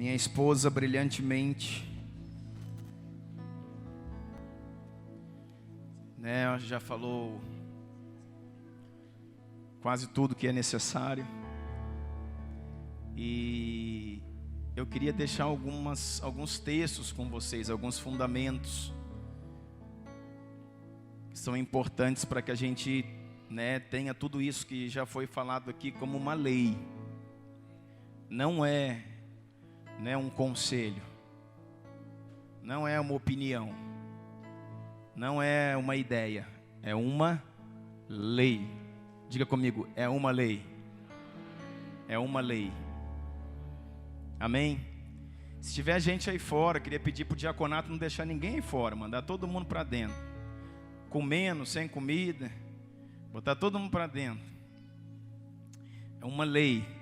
minha esposa brilhantemente, né, já falou quase tudo que é necessário. E eu queria deixar alguns textos com vocês, alguns fundamentos que são importantes para que a gente, né, tenha tudo isso que já foi falado aqui como uma lei. Não é, né, um conselho, não é uma opinião, não é uma ideia, é uma lei. Diga comigo, é uma lei. É uma lei. Amém? Se tiver gente aí fora, queria pedir para o diaconato não deixar ninguém aí fora, mandar todo mundo para dentro. Comendo, sem comida, botar todo mundo para dentro. É uma lei.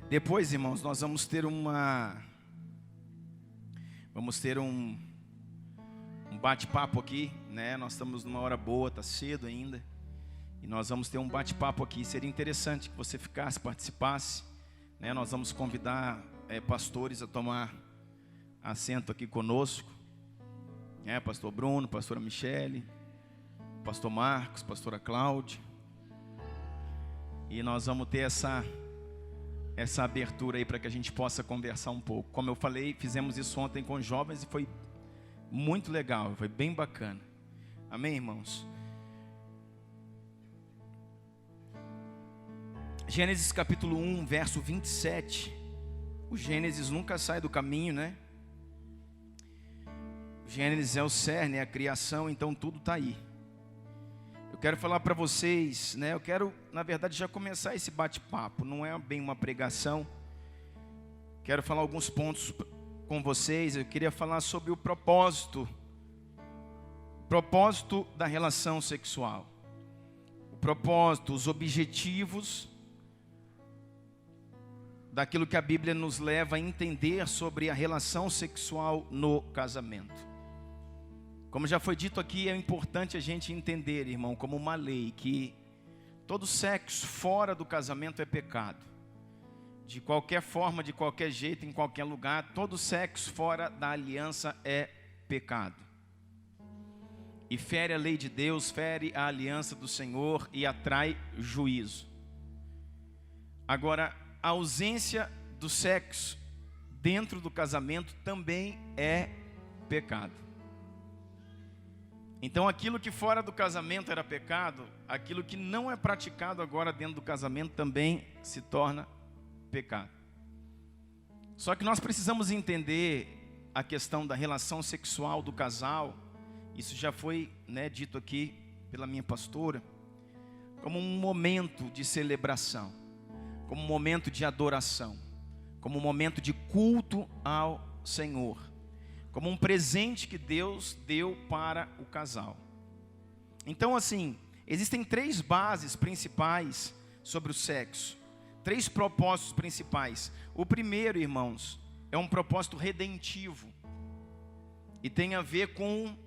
Depois, irmãos, nós vamos ter um bate-papo aqui, né? Nós estamos numa hora boa, está cedo ainda, e nós vamos ter um bate-papo aqui. Seria interessante que você ficasse, participasse, né? Nós vamos convidar pastores a tomar assento aqui conosco, né? Pastor Bruno, pastora Michele, pastor Marcos, pastora Cláudia, e nós vamos ter essa abertura aí para que a gente possa conversar um pouco. Como eu falei, fizemos isso ontem com os jovens e foi muito legal, foi bem bacana. Amém, irmãos? Gênesis capítulo 1, verso 27. O Gênesis nunca sai do caminho, né? O Gênesis é o cerne, é a criação, então tudo está aí. Eu quero falar para vocês, né? Eu quero, na verdade, já começar esse bate-papo. Não é bem uma pregação. Quero falar alguns pontos com vocês. Eu queria falar sobre o propósito da relação sexual. O propósito, os objetivos daquilo que a Bíblia nos leva a entender sobre a relação sexual no casamento. Como já foi dito aqui, é importante a gente entender, irmão, como uma lei, que todo sexo fora do casamento é pecado. De qualquer forma, de qualquer jeito, em qualquer lugar, todo sexo fora da aliança é pecado. E fere a lei de Deus, fere a aliança do Senhor e atrai juízo. Agora, a ausência do sexo dentro do casamento também é pecado. Então aquilo que fora do casamento era pecado, aquilo que não é praticado agora dentro do casamento também se torna pecado. Só que nós precisamos entender a questão da relação sexual do casal. Isso já foi, né, dito aqui pela minha pastora, como um momento de celebração, como um momento de adoração, como um momento de culto ao Senhor, como um presente que Deus deu para o casal. Então, assim, existem três bases principais sobre o sexo, três propósitos principais. O primeiro, irmãos, é um propósito redentivo, e tem a ver com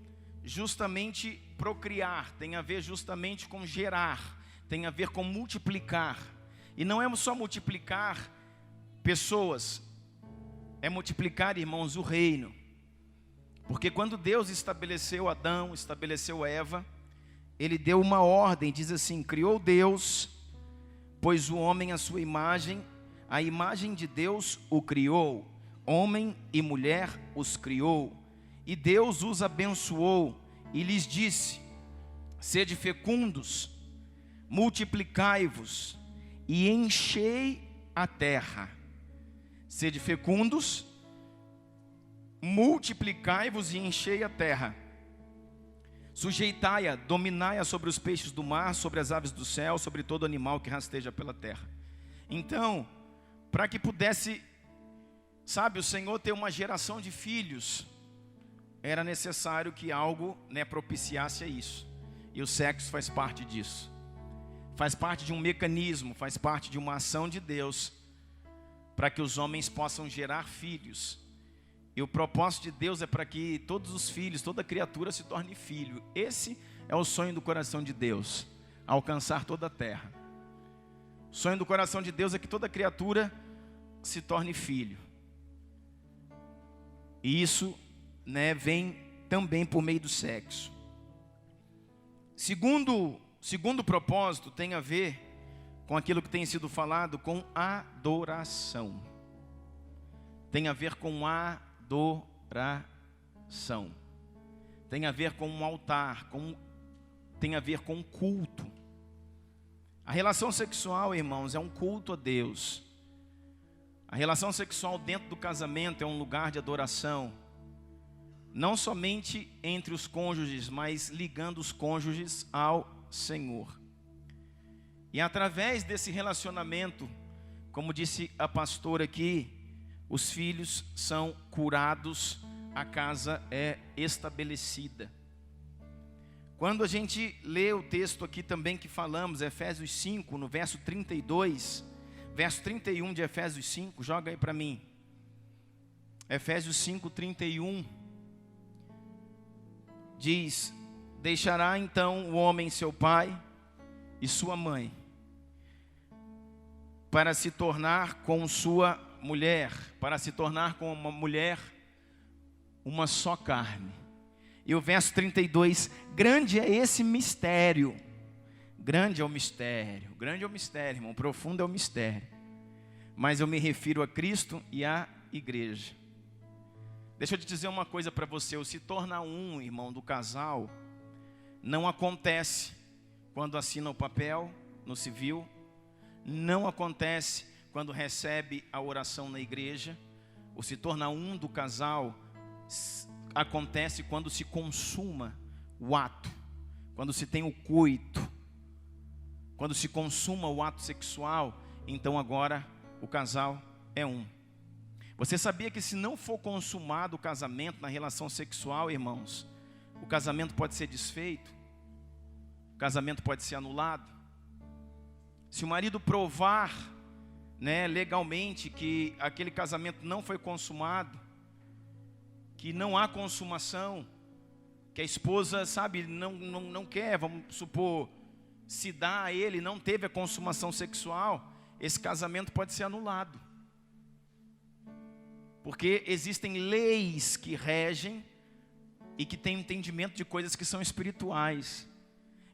justamente procriar, tem a ver justamente com gerar, tem a ver com multiplicar. E não é só multiplicar pessoas, é multiplicar, irmãos, o reino. Porque quando Deus estabeleceu Adão, estabeleceu Eva, Ele deu uma ordem, diz assim: criou Deus, pois o homem à sua imagem, a imagem de Deus o criou, homem e mulher os criou. E Deus os abençoou e lhes disse: sede fecundos, multiplicai-vos e enchei a terra. Sede fecundos, multiplicai-vos e enchei a terra. Sujeitai-a, dominai-a sobre os peixes do mar, sobre as aves do céu, sobre todo animal que rasteja pela terra. Então, para que pudesse, o Senhor ter uma geração de filhos, era necessário que algo, né, propiciasse a isso. E o sexo faz parte disso. Faz parte de um mecanismo, faz parte de uma ação de Deus, para que os homens possam gerar filhos. E o propósito de Deus é para que todos os filhos, toda criatura se torne filho. Esse é o sonho do coração de Deus, alcançar toda a terra. O sonho do coração de Deus é que toda criatura se torne filho. E isso, vem também por meio do sexo. Segundo propósito tem a ver com aquilo que tem sido falado, com adoração. Tem a ver com adoração. Tem a ver com um altar, tem a ver com culto. A relação sexual, irmãos, é um culto a Deus. A relação sexual dentro do casamento é um lugar de adoração. Não somente entre os cônjuges, mas ligando os cônjuges ao Senhor. E através desse relacionamento, como disse a pastora aqui, os filhos são curados, a casa é estabelecida. Quando a gente lê o texto aqui também que falamos, Efésios 5, no verso 32, verso 31 de Efésios 5, joga aí para mim. Efésios 5, 31, diz: deixará então o homem seu pai e sua mãe, para se tornar com sua mulher, para se tornar com uma mulher uma só carne. E o verso 32, grande é esse mistério. Grande é o mistério, irmão, profundo é o mistério. Mas eu me refiro a Cristo e à igreja. Deixa eu te dizer uma coisa para você, o se tornar um, irmão, do casal, não acontece quando assina o papel no civil, não acontece quando recebe a oração na igreja. O se tornar um do casal acontece quando se consuma o ato, quando se tem o coito, quando se consuma o ato sexual. Então agora o casal é um. Você sabia que se não for consumado o casamento na relação sexual, irmãos, o casamento pode ser desfeito, o casamento pode ser anulado? Se o marido provar, legalmente que aquele casamento não foi consumado, que não há consumação, que a esposa, não quer, vamos supor, se dá a ele, não teve a consumação sexual, esse casamento pode ser anulado. Porque existem leis que regem e que têm entendimento de coisas que são espirituais.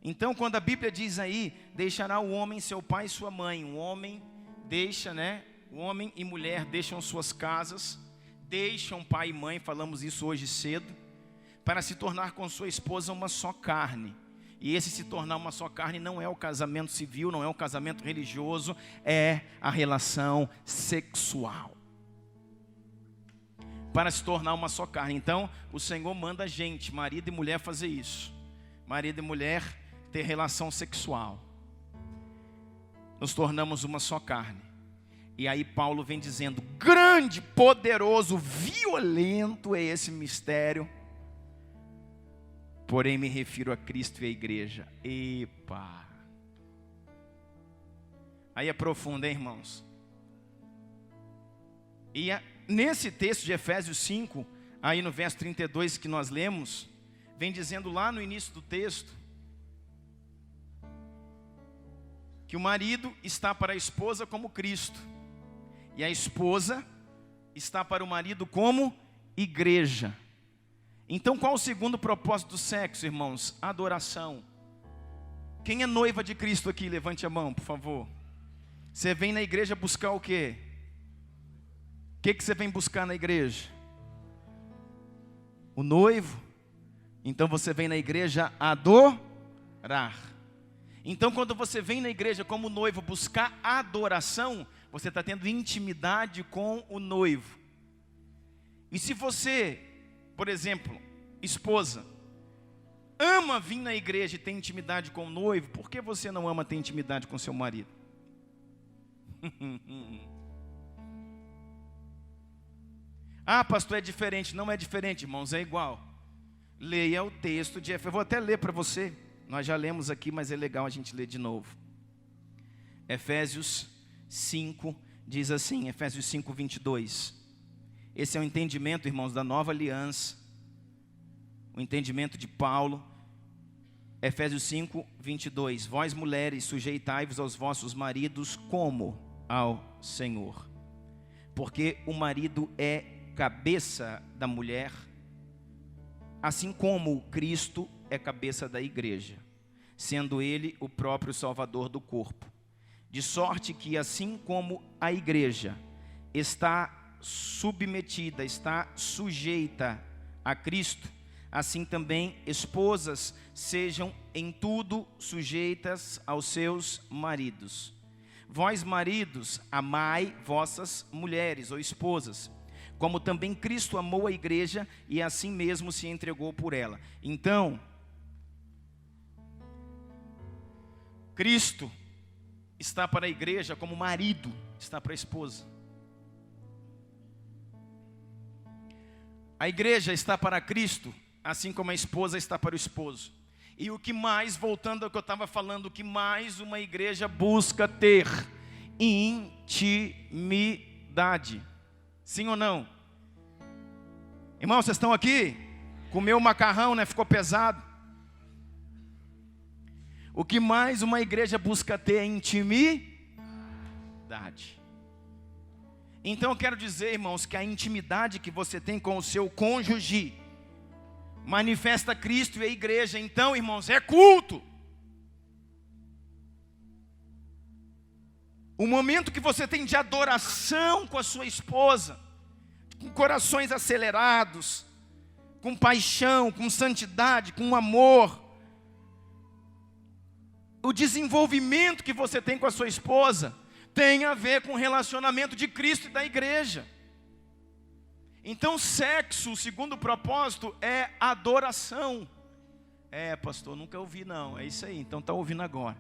Então, quando a Bíblia diz aí, deixará o homem seu pai e sua mãe, o homem deixa, o homem e mulher deixam suas casas, deixam pai e mãe, falamos isso hoje cedo, para se tornar com sua esposa uma só carne. E esse se tornar uma só carne não é o casamento civil, não é o casamento religioso, é a relação sexual. Para se tornar uma só carne. Então, o Senhor manda a gente, marido e mulher, fazer isso. Marido e mulher ter relação sexual. Nos tornamos uma só carne. E aí Paulo vem dizendo, grande, poderoso, violento é esse mistério. Porém me refiro a Cristo e a igreja. Epa! Aí é profundo, hein, irmãos? E nesse texto de Efésios 5, aí no verso 32 que nós lemos, vem dizendo lá no início do texto, que o marido está para a esposa como Cristo, e a esposa está para o marido como igreja. Então qual o segundo propósito do sexo, irmãos? Adoração. Quem é noiva de Cristo aqui? Levante a mão, por favor. Você vem na igreja buscar o quê? O que você vem buscar na igreja? O noivo. Então você vem na igreja adorar. Então quando você vem na igreja como noivo buscar adoração, você está tendo intimidade com o noivo. E se você, por exemplo, esposa, ama vir na igreja e ter intimidade com o noivo, por que você não ama ter intimidade com seu marido? Ah, pastor, é diferente. Não é diferente, irmãos, é igual. Leia o texto de Efésios. Eu vou até ler para você. Nós já lemos aqui, mas é legal a gente ler de novo. Efésios 5 diz assim, Efésios 5, 22. Esse é o entendimento, irmãos, da nova aliança, o entendimento de Paulo. Efésios 5, 22. Vós, mulheres, sujeitai-vos aos vossos maridos como ao Senhor. Porque o marido é cabeça da mulher, assim como Cristo é cabeça da igreja, sendo ele o próprio Salvador do corpo. De sorte que, assim como a igreja está submetida, está sujeita a Cristo, assim também esposas sejam em tudo sujeitas aos seus maridos. Vós, maridos, amai vossas mulheres ou esposas, como também Cristo amou a igreja e assim mesmo se entregou por ela. Então, Cristo está para a igreja como o marido está para a esposa. A igreja está para Cristo, assim como a esposa está para o esposo. E o que mais, voltando ao que eu estava falando, o que mais uma igreja busca ter? Intimidade. Sim ou não? Irmãos, vocês estão aqui? Comeu o macarrão, né? Ficou pesado. O que mais uma igreja busca ter é intimidade. Então eu quero dizer, irmãos, que a intimidade que você tem com o seu cônjuge manifesta Cristo e a igreja. Então, irmãos, é culto. O momento que você tem de adoração com a sua esposa, com corações acelerados, com paixão, com santidade, com amor, o desenvolvimento que você tem com a sua esposa tem a ver com o relacionamento de Cristo e da igreja. Então, sexo, o segundo propósito, é adoração. Pastor, nunca ouvi não, é isso aí, então está ouvindo agora.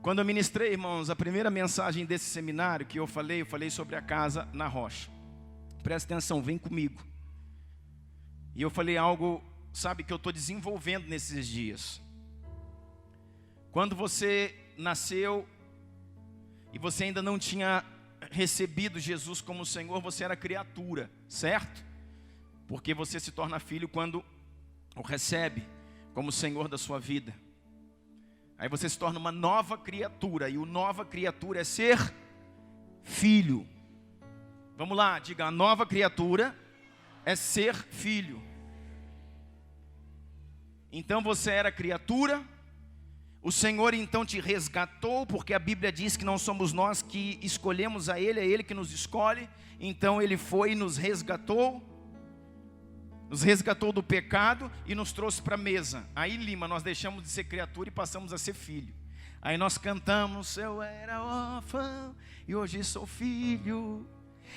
Quando eu ministrei, irmãos, a primeira mensagem desse seminário que eu falei sobre a casa na rocha. Presta atenção, vem comigo. E eu falei algo, sabe, que eu estou desenvolvendo nesses dias. Quando você nasceu e você ainda não tinha recebido Jesus como Senhor, você era criatura, certo? Porque você se torna filho quando o recebe como Senhor da sua vida. Aí você se torna uma nova criatura, e o nova criatura é ser filho. Vamos lá, diga, a nova criatura é ser filho. Então você era criatura, o Senhor então te resgatou, porque a Bíblia diz que não somos nós que escolhemos a Ele, é Ele que nos escolhe. Então Ele foi e nos resgatou do pecado e nos trouxe para a mesa. Aí, Lima, nós deixamos de ser criatura e passamos a ser filho. Aí nós cantamos, eu era órfão e hoje sou filho.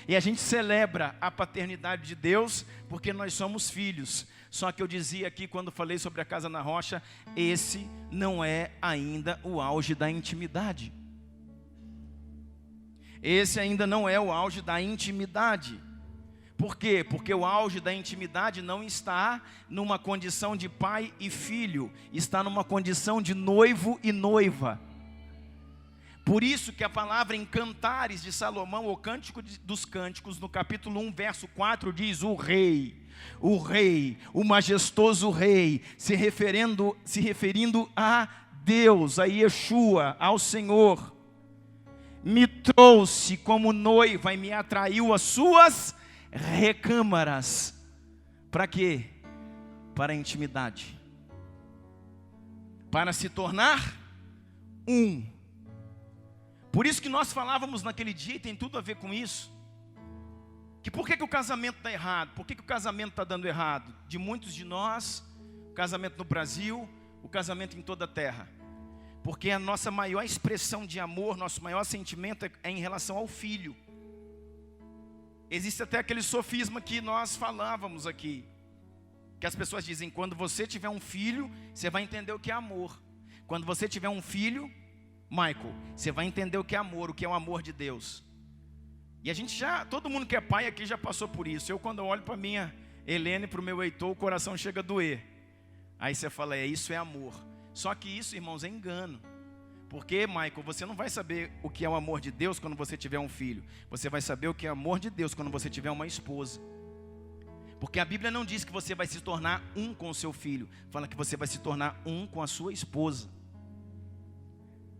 E a gente celebra a paternidade de Deus, porque nós somos filhos. Só que eu dizia aqui, quando falei sobre a casa na rocha, esse não é ainda o auge da intimidade. Esse ainda não é o auge da intimidade. Por quê? Porque o auge da intimidade não está numa condição de pai e filho, está numa condição de noivo e noiva. Por isso que a palavra em Cantares de Salomão, o Cântico dos Cânticos, no capítulo 1, verso 4, diz: o rei, o majestoso rei, se referindo a Deus, a Yeshua, ao Senhor, me trouxe como noiva e me atraiu às suas recâmaras. Para quê? Para a intimidade, para se tornar um. Por isso que nós falávamos naquele dia, e tem tudo a ver com isso, que por que o casamento está errado? Por que o casamento está dando errado? De muitos de nós, o casamento no Brasil, o casamento em toda a terra. Porque a nossa maior expressão de amor, nosso maior sentimento é em relação ao filho. Existe até aquele sofisma que nós falávamos aqui, que as pessoas dizem, quando você tiver um filho, você vai entender o que é amor. Quando você tiver um filho, Michael, você vai entender o que é amor, o que é o amor de Deus. E a gente todo mundo que é pai aqui já passou por isso. Eu, quando eu olho para minha Helene e para o meu Heitor, o coração chega a doer. Aí você fala, isso é amor. Só que isso, irmãos, é engano. Porque, Michael, você não vai saber o que é o amor de Deus quando você tiver um filho. Você vai saber o que é o amor de Deus quando você tiver uma esposa. Porque a Bíblia não diz que você vai se tornar um com o seu filho. Fala que você vai se tornar um com a sua esposa.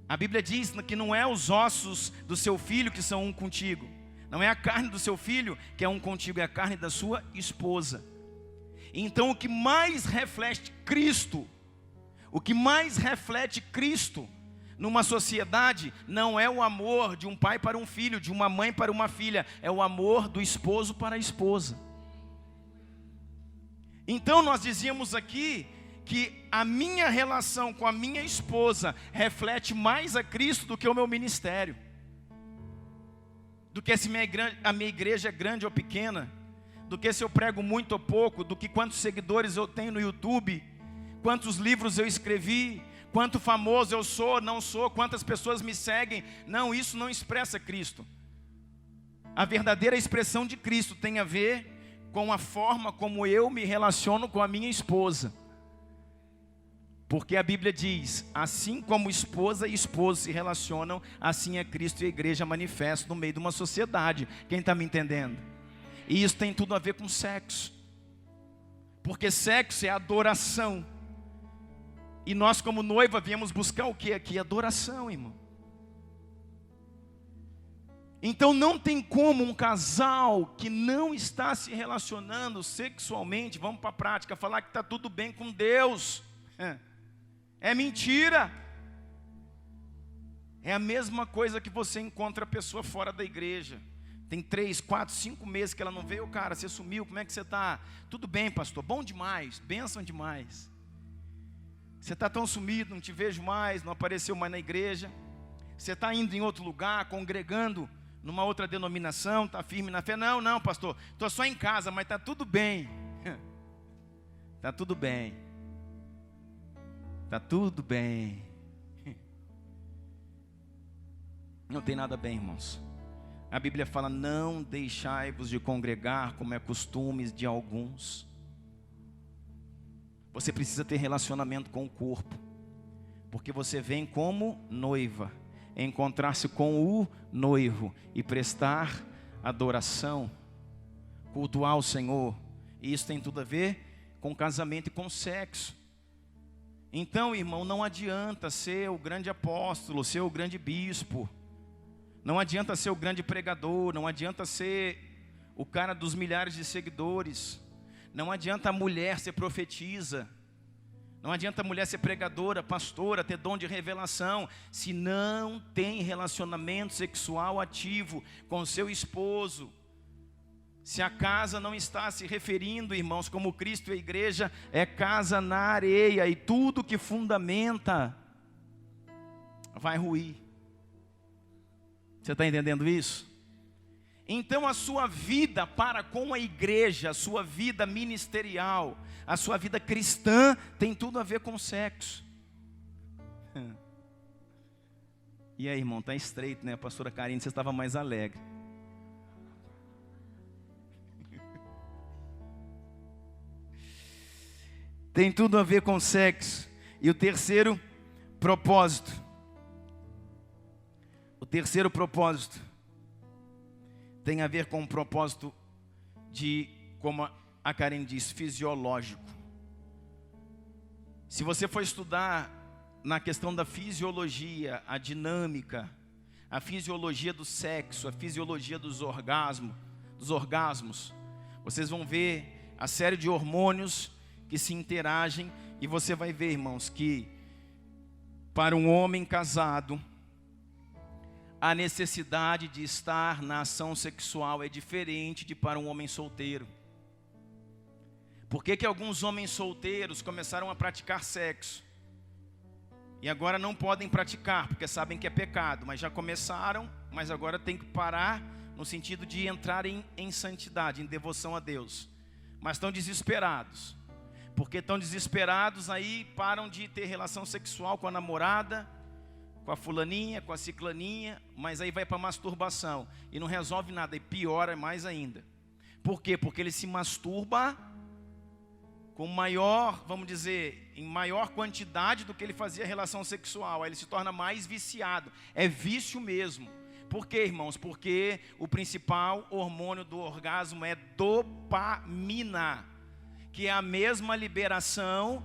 A Bíblia diz que não é os ossos do seu filho que são um contigo. Não é a carne do seu filho que é um contigo, é a carne da sua esposa. Então o que mais reflete Cristo, numa sociedade, não é o amor de um pai para um filho, de uma mãe para uma filha, é o amor do esposo para a esposa. Então nós dizíamos aqui que a minha relação com a minha esposa reflete mais a Cristo do que o meu ministério, do que se a minha igreja é grande ou pequena, do que se eu prego muito ou pouco, do que quantos seguidores eu tenho no YouTube, quantos livros eu escrevi, quanto famoso eu sou, não sou, quantas pessoas me seguem. Não, isso não expressa Cristo. A verdadeira expressão de Cristo tem a ver com a forma como eu me relaciono com a minha esposa. Porque a Bíblia diz, assim como esposa e esposo se relacionam, assim é Cristo e a igreja manifesta no meio de uma sociedade. Quem está me entendendo? E isso tem tudo a ver com sexo. Porque sexo é adoração. E nós como noiva viemos buscar o que aqui? Adoração, irmão. Então não tem como um casal que não está se relacionando sexualmente, vamos para a prática, falar que está tudo bem com Deus. É mentira. É a mesma coisa que você encontra a pessoa fora da igreja. Tem 3, 4, 5 meses que ela não veio. Cara, você sumiu, como é que você está? Tudo bem, pastor, bom demais, bênção demais. Você está tão sumido, não te vejo mais, não apareceu mais na igreja. Você está indo em outro lugar, congregando numa outra denominação, está firme na fé. Não, pastor, estou só em casa, mas está tudo bem. Está tudo bem. Está tudo bem. Não tem nada bem, irmãos. A Bíblia fala, não deixai-vos de congregar, como é costume de alguns. Você precisa ter relacionamento com o corpo, porque você vem como noiva, encontrar-se com o noivo e prestar adoração, cultuar o Senhor. E isso tem tudo a ver com casamento e com sexo. Então, irmão, não adianta ser o grande apóstolo, ser o grande bispo, não adianta ser o grande pregador, não adianta ser o cara dos milhares de seguidores, não adianta a mulher ser profetisa, não adianta a mulher ser pregadora, pastora, ter dom de revelação, se não tem relacionamento sexual ativo com seu esposo. Se a casa não está se referindo, irmãos, como Cristo e a igreja, é casa na areia, e tudo que fundamenta vai ruir. Você está entendendo isso? Então a sua vida para com a igreja, a sua vida ministerial, a sua vida cristã tem tudo a ver com sexo. E aí, irmão, está estreito, né? A pastora Karine, você estava mais alegre. Tem tudo a ver com sexo. E o terceiro propósito. Tem a ver com um propósito de, como a Karen diz, fisiológico. Se você for estudar na questão da fisiologia, a dinâmica, a fisiologia do sexo, a fisiologia dos orgasmos, vocês vão ver a série de hormônios que se interagem, e você vai ver, irmãos, que para um homem casado, a necessidade de estar na ação sexual é diferente de para um homem solteiro. Por que alguns homens solteiros começaram a praticar sexo? E agora não podem praticar, porque sabem que é pecado, mas já começaram, mas agora tem que parar, no sentido de entrar em santidade, em devoção a Deus. Mas estão desesperados. Porque estão desesperados, aí param de ter relação sexual com a namorada, com a fulaninha, com a ciclaninha, mas aí vai para masturbação e não resolve nada, e piora mais ainda. Por quê? Porque ele se masturba com maior, vamos dizer, em maior quantidade do que ele fazia relação sexual. Aí ele se torna mais viciado. É vício mesmo. Por quê, irmãos? Porque o principal hormônio do orgasmo é dopamina, que é a mesma liberação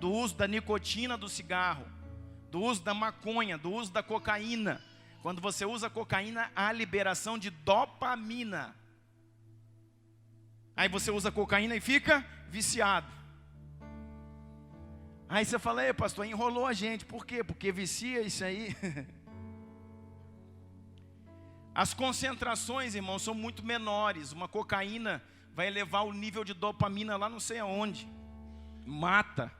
do uso da nicotina do cigarro, do uso da maconha, do uso da cocaína. Quando você usa cocaína, há liberação de dopamina. Aí você usa cocaína e fica viciado. Aí você fala: ei, pastor, enrolou a gente. Por quê? Porque vicia isso aí. As concentrações, irmãos, são muito menores. Uma cocaína vai elevar o nível de dopamina lá não sei aonde. Mata.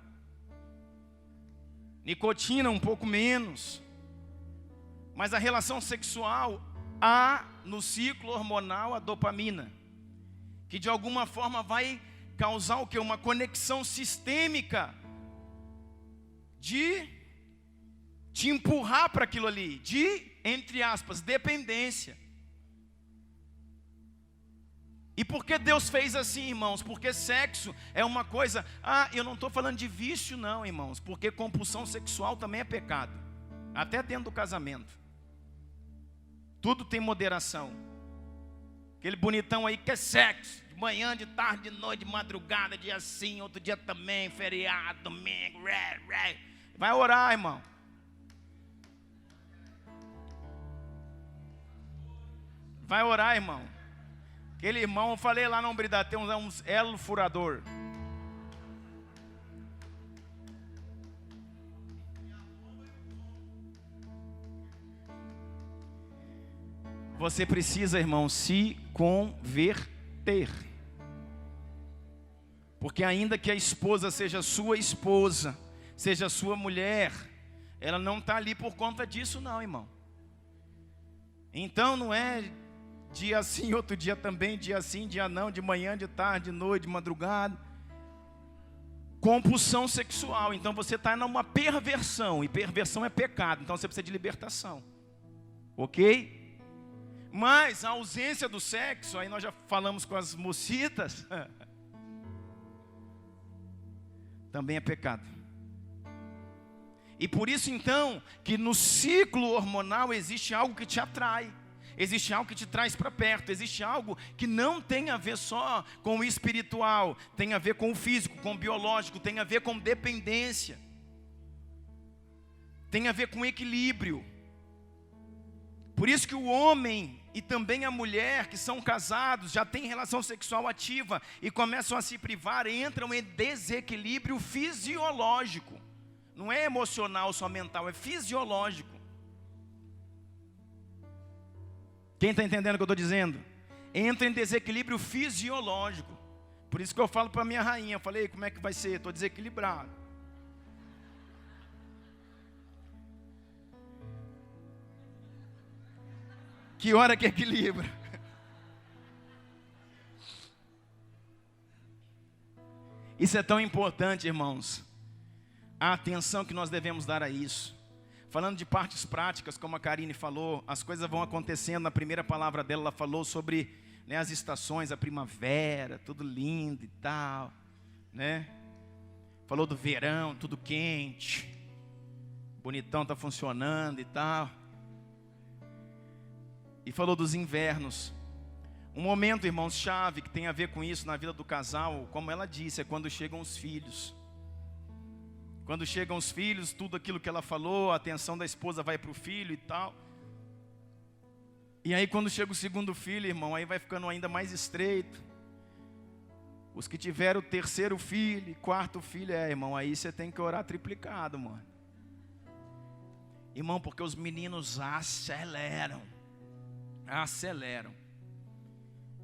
Nicotina um pouco menos. Mas a relação sexual, há no ciclo hormonal a dopamina, que de alguma forma vai causar o quê? Uma conexão sistêmica de te empurrar para aquilo ali, de, entre aspas, dependência. E por que Deus fez assim, irmãos? Porque sexo é uma coisa... eu não estou falando de vício não, irmãos, porque compulsão sexual também é pecado, até dentro do casamento. Tudo tem moderação. Aquele bonitão aí quer sexo, de manhã, de tarde, de noite, de madrugada, dia sim, outro dia também, feriado, domingo, vai orar, irmão. Vai orar, irmão. Aquele irmão, eu falei lá na Umbridade, tem uns elo furador. Você precisa, irmão, se converter. Porque ainda que a esposa seja sua esposa, seja sua mulher, ela não está ali por conta disso não, irmão. Então não é dia sim, outro dia também, dia sim, dia não, de manhã, de tarde, de noite, de madrugada. Compulsão sexual, então você está numa perversão, e perversão é pecado, então você precisa de libertação. Ok? Mas a ausência do sexo, aí nós já falamos com as mocitas, também é pecado. E por isso então, que no ciclo hormonal existe algo que te atrai, existe algo que te traz para perto, existe algo que não tem a ver só com o espiritual, tem a ver com o físico, com o biológico, tem a ver com dependência, tem a ver com equilíbrio. Por isso que o homem e também a mulher que são casados, já têm relação sexual ativa e começam a se privar, entram em desequilíbrio fisiológico. Não é emocional, só mental, é fisiológico. Quem está entendendo o que eu estou dizendo? Entra em desequilíbrio fisiológico. Por isso que eu falo para minha rainha, eu falei: como é que vai ser? Estou desequilibrado. Que hora que equilibra? Isso é tão importante, irmãos. A atenção que nós devemos dar a isso. Falando de partes práticas, como a Karine falou, as coisas vão acontecendo. Na primeira palavra dela, ela falou sobre, né, as estações, a primavera, tudo lindo e tal, né? Falou do verão, tudo quente, bonitão, está funcionando e tal. E falou dos invernos. Um momento, irmãos, chave que tem a ver com isso na vida do casal, como ela disse, é quando chegam os filhos. Quando chegam os filhos, tudo aquilo que ela falou, a atenção da esposa vai para o filho e tal. E aí quando chega o segundo filho, irmão, aí vai ficando ainda mais estreito. Os que tiveram o terceiro filho, quarto filho, irmão, aí você tem que orar triplicado, mano. Irmão, porque os meninos aceleram.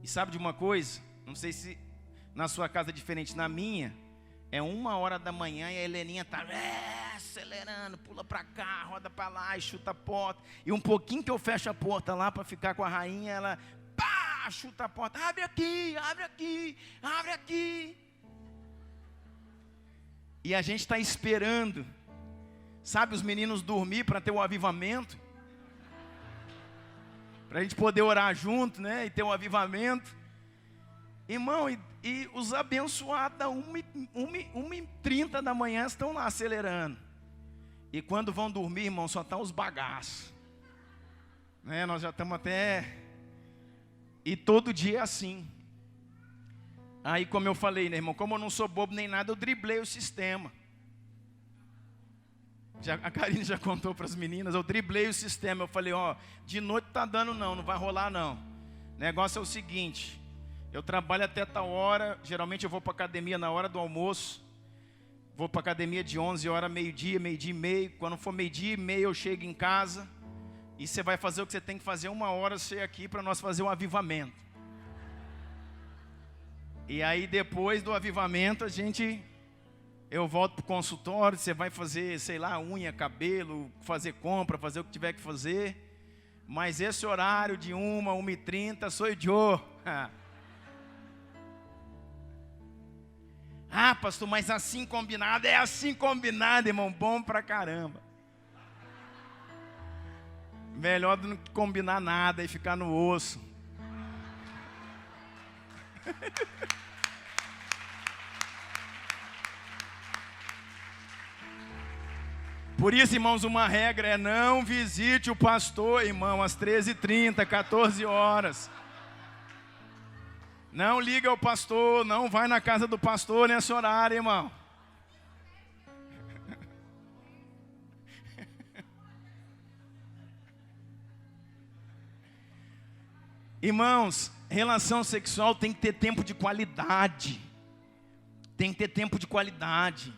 E sabe de uma coisa? Não sei se na sua casa é diferente, na minha é 1h da manhã e a Heleninha está acelerando, pula para cá, roda para lá e chuta a porta. E um pouquinho que eu fecho a porta lá para ficar com a rainha, ela pá, chuta a porta, abre aqui, abre aqui, abre aqui. E a gente está esperando, sabe, os meninos dormir para ter o avivamento, para a gente poder orar junto, né, e ter um avivamento. Irmão, E os abençoados, 1h30 da manhã, estão lá acelerando. E quando vão dormir, irmão, só estão os bagaços. Né? Nós já estamos até... E todo dia é assim. Aí, como eu falei, né, irmão? Como eu não sou bobo nem nada, eu driblei o sistema. A Karine já contou para as meninas, eu driblei o sistema. Eu falei, ó, de noite tá dando não vai rolar não. O negócio é o seguinte... Eu trabalho até tal hora, geralmente eu vou para a academia na hora do almoço. Vou para a academia de 11 horas, meio-dia e meio. Quando for meio-dia e meio eu chego em casa. E você vai fazer o que você tem que fazer 1 hora, você aqui para nós fazer um avivamento. E aí depois do avivamento eu volto para o consultório, você vai fazer, sei lá, unha, cabelo, fazer compra, fazer o que tiver que fazer. Mas esse horário de 1h30 sou eu. Ah, pastor, mas assim combinado, é assim combinado, irmão, bom pra caramba. Melhor do que combinar nada e ficar no osso. Por isso, irmãos, uma regra é não visite o pastor, irmão, às 13h30, 14 horas. Não liga ao pastor, não vai na casa do pastor nesse horário, irmão. Irmãos, relação sexual tem que ter tempo de qualidade. Tem que ter tempo de qualidade.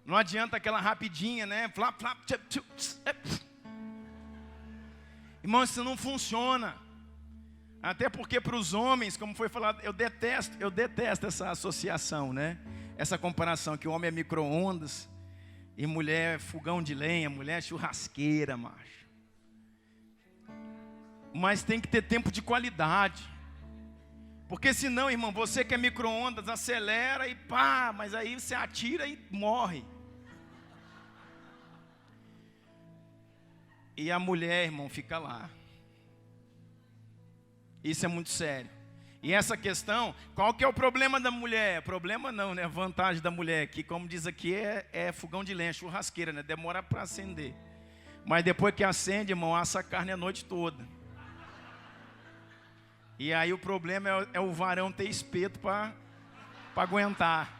Não adianta aquela rapidinha, né? Flap, flap, tchup, tchup. Irmão, isso não funciona. Até porque para os homens, como foi falado, eu detesto essa associação, né? Essa comparação que o homem é micro-ondas e mulher é fogão de lenha, mulher é churrasqueira, macho. Mas tem que ter tempo de qualidade. Porque senão, irmão, você que é micro-ondas, acelera e pá, mas aí você atira e morre. E a mulher, irmão, fica lá. Isso é muito sério. E essa questão, qual que é o problema da mulher? Problema não, né? A vantagem da mulher, que como diz aqui, é fogão de lenha, churrasqueira, né? Demora para acender. Mas depois que acende, irmão, assa a carne a noite toda. E aí o problema é o varão ter espeto para aguentar.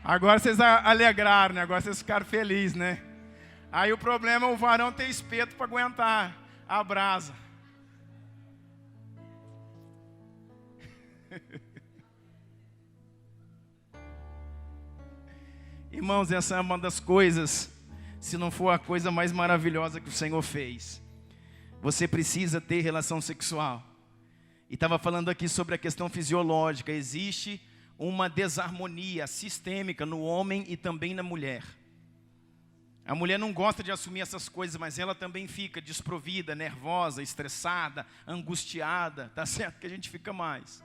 Agora vocês alegraram, né? Agora vocês ficaram felizes, né? Aí o problema é o varão ter espeto para aguentar a brasa. Irmãos, essa é uma das coisas, se não for a coisa mais maravilhosa que o Senhor fez. Você precisa ter relação sexual. E estava falando aqui sobre a questão fisiológica. Existe uma desarmonia sistêmica no homem e também na mulher. A mulher não gosta de assumir essas coisas, mas ela também fica desprovida, nervosa, estressada, angustiada. Tá certo que a gente fica mais.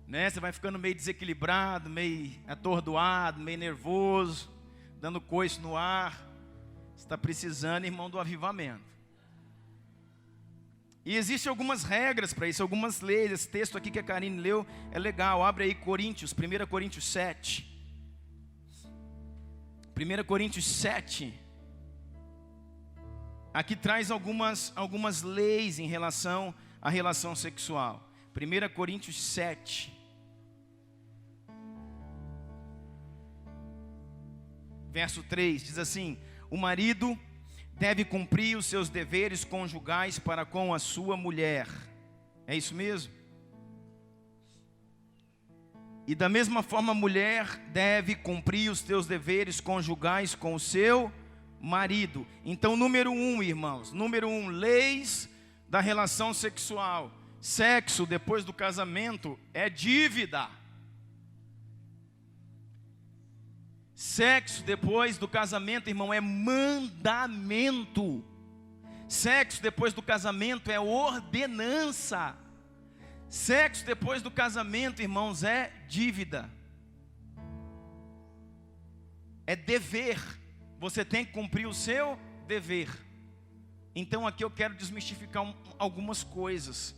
Né? Você vai ficando meio desequilibrado, meio atordoado, meio nervoso, dando coice no ar. Você está precisando, irmão, do avivamento. E existem algumas regras para isso, algumas leis. Esse texto aqui que a Karine leu é legal. Abre aí Coríntios, 1 Coríntios 7. 1 Coríntios 7, aqui traz algumas leis em relação à relação sexual. 1 Coríntios 7, verso 3, diz assim: o marido deve cumprir os seus deveres conjugais para com a sua mulher. É isso mesmo? E da mesma forma a mulher deve cumprir os seus deveres conjugais com o seu marido. Então, número 1, irmãos. Número 1, leis da relação sexual. Sexo depois do casamento é dívida. Sexo depois do casamento, irmão, é mandamento. Sexo depois do casamento é ordenança. Sexo depois do casamento, irmãos, é dívida. É dever. Você tem que cumprir o seu dever. Então aqui eu quero desmistificar algumas coisas.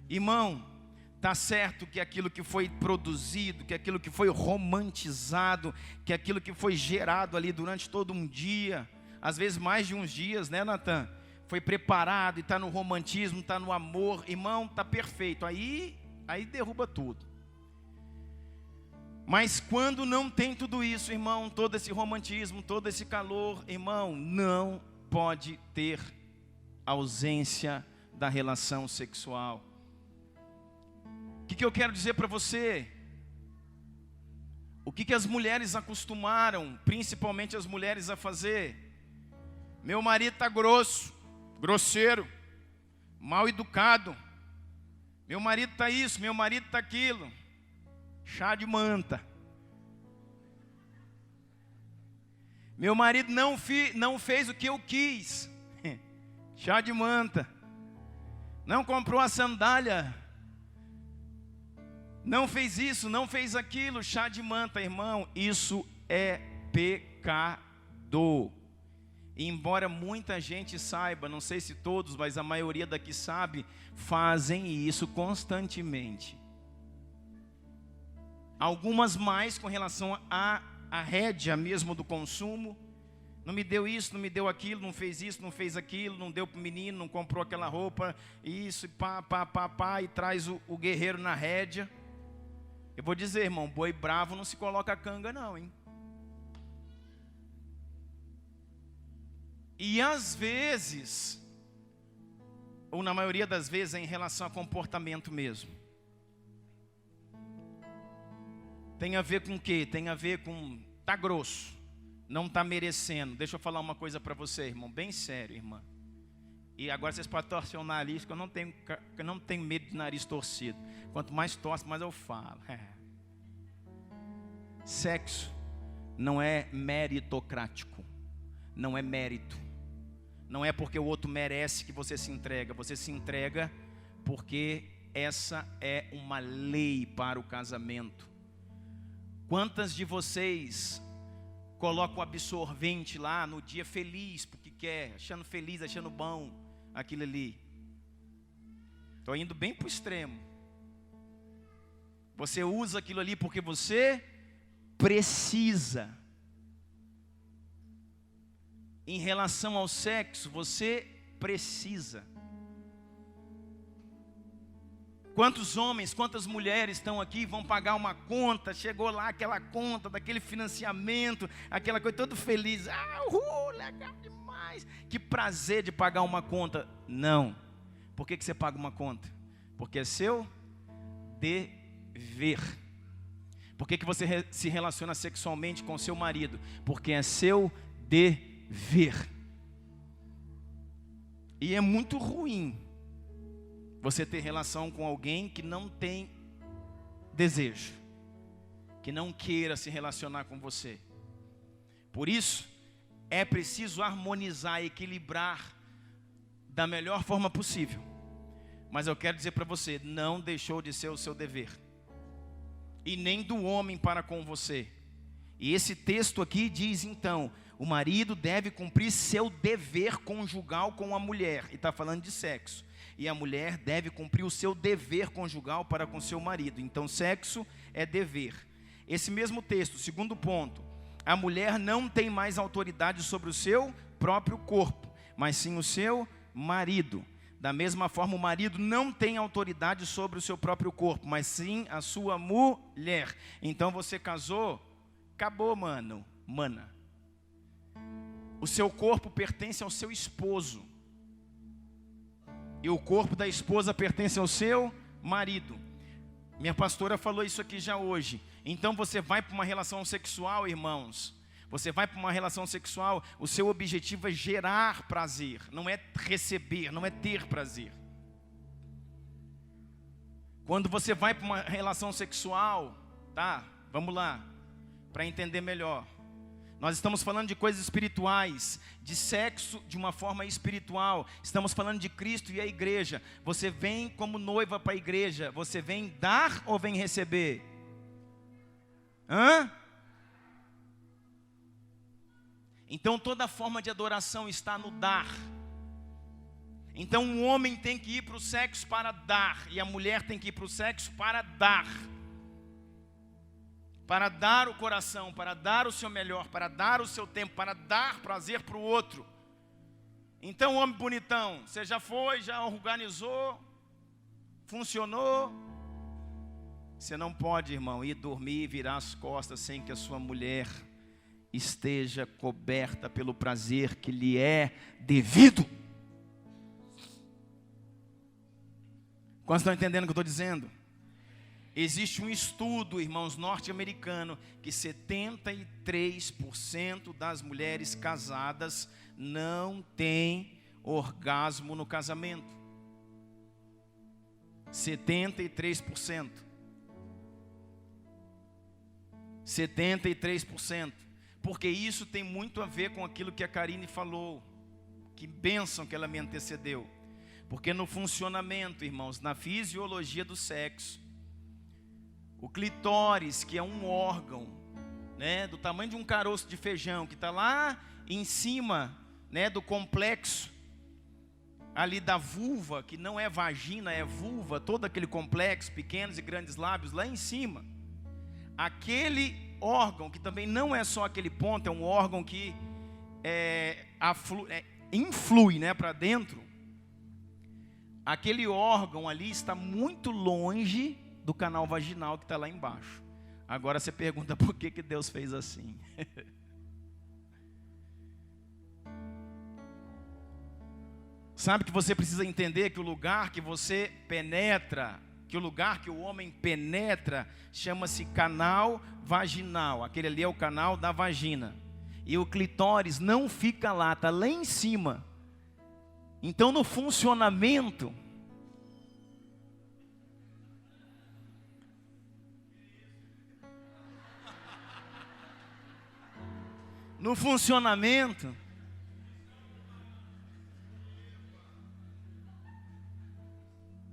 Irmão, tá certo que aquilo que foi produzido, que aquilo que foi romantizado, que aquilo que foi gerado ali durante todo um dia, às vezes mais de uns dias, né, Natan? Foi preparado e está no romantismo, está no amor, irmão, está perfeito. Aí derruba tudo. Mas quando não tem tudo isso, irmão, todo esse romantismo, todo esse calor, irmão, não pode ter ausência da relação sexual. O que eu quero dizer para você? O que as mulheres acostumaram, principalmente as mulheres, a fazer? Meu marido está grosso, grosseiro, mal educado. Meu marido está isso, meu marido está aquilo. Chá de manta. Meu marido não fez o que eu quis. Chá de manta. Não comprou a sandália. Não fez isso, não fez aquilo. Chá de manta, irmão. Isso é pecado. E embora muita gente saiba, não sei se todos, mas a maioria daqui sabe, fazem isso constantemente. Algumas mais com relação à rédea mesmo do consumo. Não me deu isso, não me deu aquilo, não fez isso, não fez aquilo, não deu para o menino, não comprou aquela roupa, isso, e pá, e traz o guerreiro na rédea. Eu vou dizer, irmão, boi bravo não se coloca canga não, hein? E às vezes, ou na maioria das vezes, é em relação a comportamento mesmo. Tem a ver com o quê? Tem a ver com, tá grosso, não tá merecendo. Deixa eu falar uma coisa para você, irmão, bem sério, irmã. E agora vocês podem torcer o nariz, que eu não tenho medo de nariz torcido. Quanto mais torce, mais eu falo. Sexo não é meritocrático, não é mérito. Não é porque o outro merece que você se entrega. Você se entrega porque essa é uma lei para o casamento. Quantas de vocês colocam o absorvente lá no dia feliz, porque quer, achando feliz, achando bom aquilo ali? Estou indo bem para o extremo. Você usa aquilo ali porque você precisa. Em relação ao sexo, você precisa. Quantos homens, quantas mulheres estão aqui, vão pagar uma conta, chegou lá aquela conta, daquele financiamento, aquela coisa, todo feliz, legal demais, que prazer de pagar uma conta. Não. Por que você paga uma conta? Porque é seu dever. Por que você se relaciona sexualmente com seu marido? Porque é seu dever. E é muito ruim você ter relação com alguém que não tem desejo, que não queira se relacionar com você. Por isso, é preciso harmonizar, equilibrar da melhor forma possível. Mas eu quero dizer para você, não deixou de ser o seu dever, e nem do homem para com você. E esse texto aqui diz então, o marido deve cumprir seu dever conjugal com a mulher, e está falando de sexo. E a mulher deve cumprir o seu dever conjugal para com seu marido. Então sexo é dever. Esse mesmo texto, segundo ponto, a mulher não tem mais autoridade sobre o seu próprio corpo, mas sim o seu marido. Da mesma forma, o marido não tem autoridade sobre o seu próprio corpo, mas sim a sua mulher. Então você casou, acabou, mana. O seu corpo pertence ao seu esposo, e o corpo da esposa pertence ao seu marido. Minha pastora falou isso aqui já hoje. Então você vai para uma relação sexual, irmãos, você vai para uma relação sexual, o seu objetivo é gerar prazer, não é receber, não é ter prazer. Quando você vai para uma relação sexual, tá? Vamos lá, para entender melhor. Nós estamos falando de coisas espirituais, de sexo de uma forma espiritual. Estamos falando de Cristo e a igreja. Você vem como noiva para a igreja, você vem dar ou vem receber? Então toda forma de adoração está no dar. Então o homem tem que ir para o sexo para dar, e a mulher tem que ir para o sexo para dar. Para dar o coração, para dar o seu melhor, para dar o seu tempo, para dar prazer para o outro. Então, homem bonitão, você já foi, já organizou, funcionou. Você não pode, irmão, ir dormir e virar as costas sem que a sua mulher esteja coberta pelo prazer que lhe é devido. Quantos estão entendendo o que eu estou dizendo? Existe um estudo, irmãos, norte-americano, que 73% das mulheres casadas não têm orgasmo no casamento. 73%. 73%. Porque isso tem muito a ver com aquilo que a Karine falou. Que bênção que ela me antecedeu. Porque no funcionamento, irmãos, na fisiologia do sexo, o clitóris, que é um órgão, né, do tamanho de um caroço de feijão, que está lá em cima, né, do complexo, ali da vulva, que não é vagina, é vulva, todo aquele complexo, pequenos e grandes lábios, lá em cima. Aquele órgão, que também não é só aquele ponto, é um órgão que influi, né, para dentro. Aquele órgão ali está muito longe do canal vaginal que está lá embaixo. Agora você pergunta por que Deus fez assim. Sabe que você precisa entender que o lugar que você penetra, que o lugar que o homem penetra, chama-se canal vaginal. Aquele ali é o canal da vagina. E o clitóris não fica lá, está lá em cima. Então no funcionamento,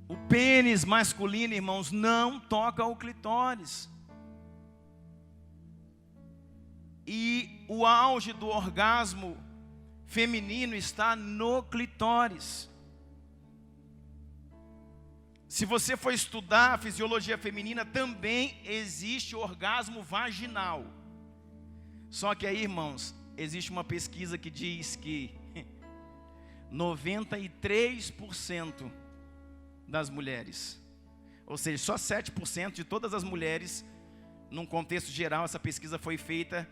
o pênis masculino, irmãos, não toca o clitóris. E o auge do orgasmo feminino está no clitóris. Se você for estudar a fisiologia feminina, também existe orgasmo vaginal. Só que aí, irmãos, existe uma pesquisa que diz que 93% das mulheres, ou seja, só 7% de todas as mulheres, num contexto geral, essa pesquisa foi feita,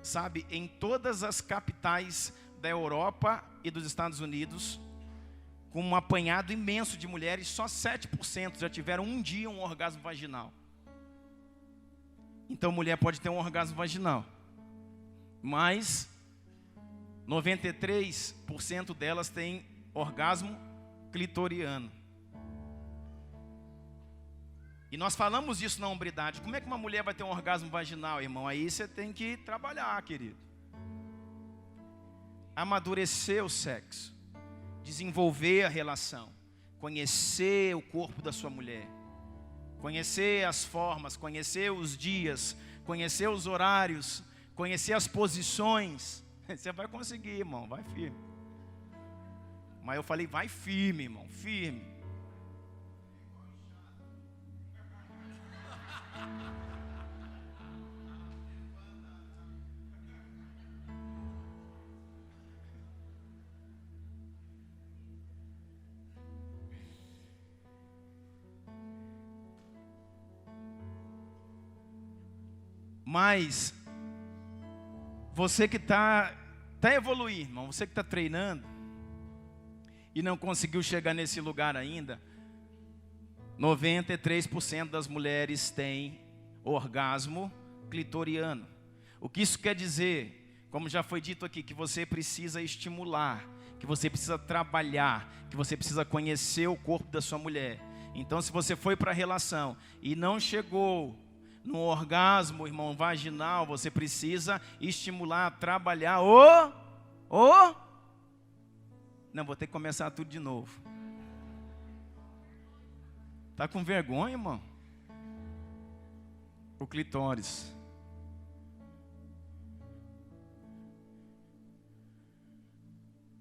sabe, em todas as capitais da Europa e dos Estados Unidos, com um apanhado imenso de mulheres, só 7% já tiveram um dia um orgasmo vaginal. Então, mulher pode ter um orgasmo vaginal, mas 93% delas têm orgasmo clitoriano. E nós falamos disso na hombridade. Como é que uma mulher vai ter um orgasmo vaginal, irmão? Aí você tem que trabalhar, querido. Amadurecer o sexo, desenvolver a relação, conhecer o corpo da sua mulher, conhecer as formas, conhecer os dias, conhecer os horários, conhecer as posições. Você vai conseguir, irmão, vai firme. Mas eu falei, vai firme, irmão, firme. Mas você que está evoluindo, irmão, você que está treinando e não conseguiu chegar nesse lugar ainda, 93% das mulheres têm orgasmo clitoriano. O que isso quer dizer? Como já foi dito aqui, que você precisa estimular, que você precisa trabalhar, que você precisa conhecer o corpo da sua mulher. Então, se você foi para a relação e não chegou no orgasmo, irmão, vaginal, você precisa estimular, trabalhar. Não, vou ter que começar tudo de novo. Tá com vergonha, irmão? O clitóris.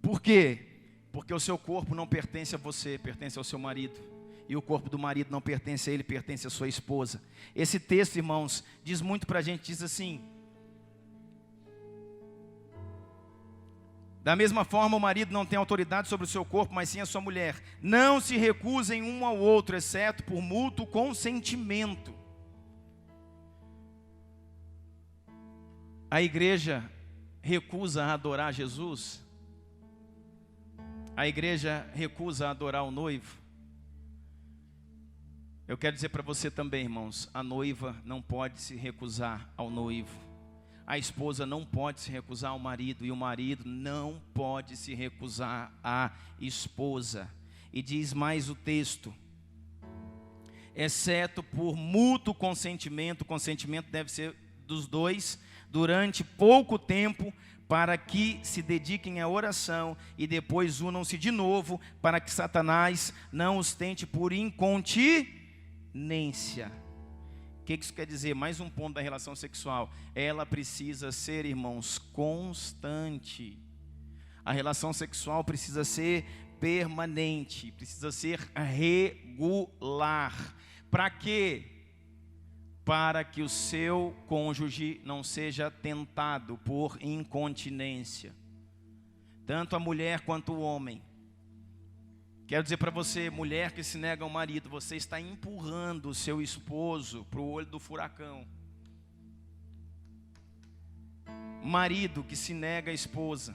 Por quê? Porque o seu corpo não pertence a você, pertence ao seu marido. E o corpo do marido não pertence a ele, pertence à sua esposa. Esse texto, irmãos, diz muito para a gente, diz assim: da mesma forma, o marido não tem autoridade sobre o seu corpo, mas sim a sua mulher. Não se recusem um ao outro, exceto por mútuo consentimento. A igreja recusa a adorar Jesus? A igreja recusa a adorar o noivo? Eu quero dizer para você também, irmãos, a noiva não pode se recusar ao noivo. A esposa não pode se recusar ao marido, e o marido não pode se recusar à esposa. E diz mais o texto: exceto por mútuo consentimento. O consentimento deve ser dos dois, durante pouco tempo, para que se dediquem à oração, e depois unam-se de novo, para que Satanás não os tente por incontinência. O que isso quer dizer? Mais um ponto da relação sexual. Ela precisa ser, irmãos, constante. A relação sexual precisa ser permanente, precisa ser regular. Para quê? Para que o seu cônjuge não seja tentado por incontinência. Tanto a mulher quanto o homem. Quero dizer para você, mulher que se nega ao marido, você está empurrando o seu esposo para o olho do furacão. Marido que se nega à esposa,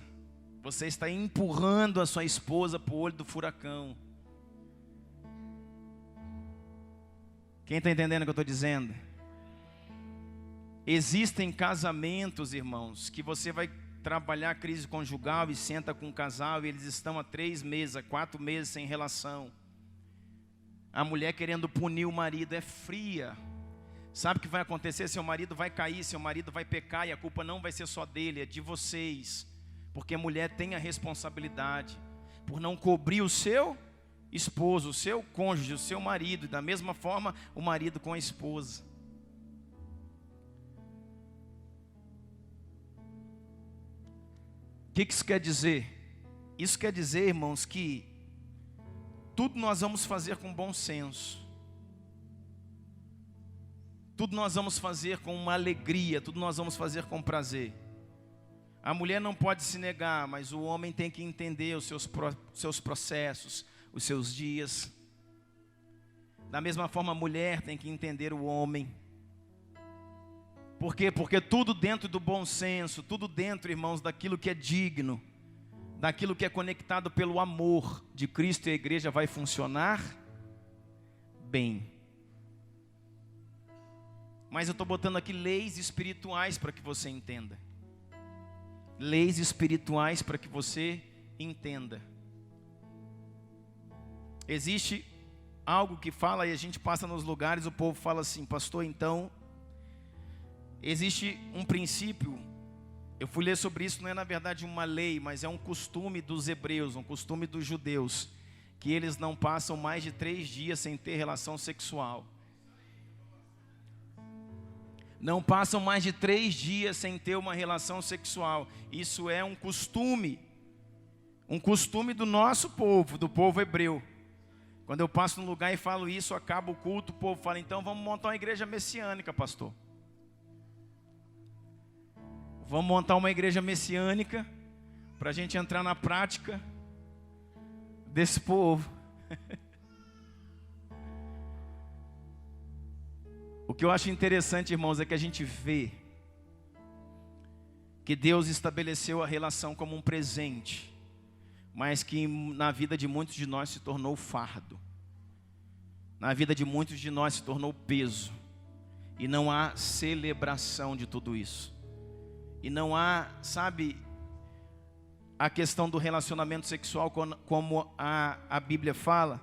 você está empurrando a sua esposa para o olho do furacão. Quem está entendendo o que eu estou dizendo? Existem casamentos, irmãos, que você vai trabalhar a crise conjugal e senta com um casal e eles estão há 3 meses, há 4 meses sem relação. A mulher querendo punir o marido é fria. Sabe o que vai acontecer? Seu marido vai cair, seu marido vai pecar, e a culpa não vai ser só dele, é de vocês. Porque a mulher tem a responsabilidade por não cobrir o seu esposo, o seu cônjuge, o seu marido, e da mesma forma o marido com a esposa. O que isso quer dizer? Isso quer dizer, irmãos, que tudo nós vamos fazer com bom senso. Tudo nós vamos fazer com uma alegria, tudo nós vamos fazer com prazer. A mulher não pode se negar, mas o homem tem que entender os seus processos, os seus dias. Da mesma forma, a mulher tem que entender o homem. Por quê? Porque tudo dentro do bom senso, tudo dentro, irmãos, daquilo que é digno, daquilo que é conectado pelo amor de Cristo e a igreja vai funcionar bem. Mas eu estou botando aqui leis espirituais para que você entenda. Leis espirituais para que você entenda. Existe algo que fala e a gente passa nos lugares, o povo fala assim: pastor, então existe um princípio. Eu fui ler sobre isso, não é na verdade uma lei, mas é um costume dos hebreus, um costume dos judeus, que eles não passam mais de 3 dias sem ter relação sexual. Não passam mais de 3 dias sem ter uma relação sexual. Isso é um costume do nosso povo, do povo hebreu. Quando eu passo num lugar e falo isso, acaba o culto, o povo fala: então vamos montar uma igreja messiânica, pastor. Vamos montar uma igreja messiânica para a gente entrar na prática desse povo. O que eu acho interessante, irmãos, é que a gente vê que Deus estabeleceu a relação como um presente, mas que na vida de muitos de nós se tornou fardo. Na vida de muitos de nós se tornou peso. E não há celebração de tudo isso. E não há, sabe, a questão do relacionamento sexual como a Bíblia fala,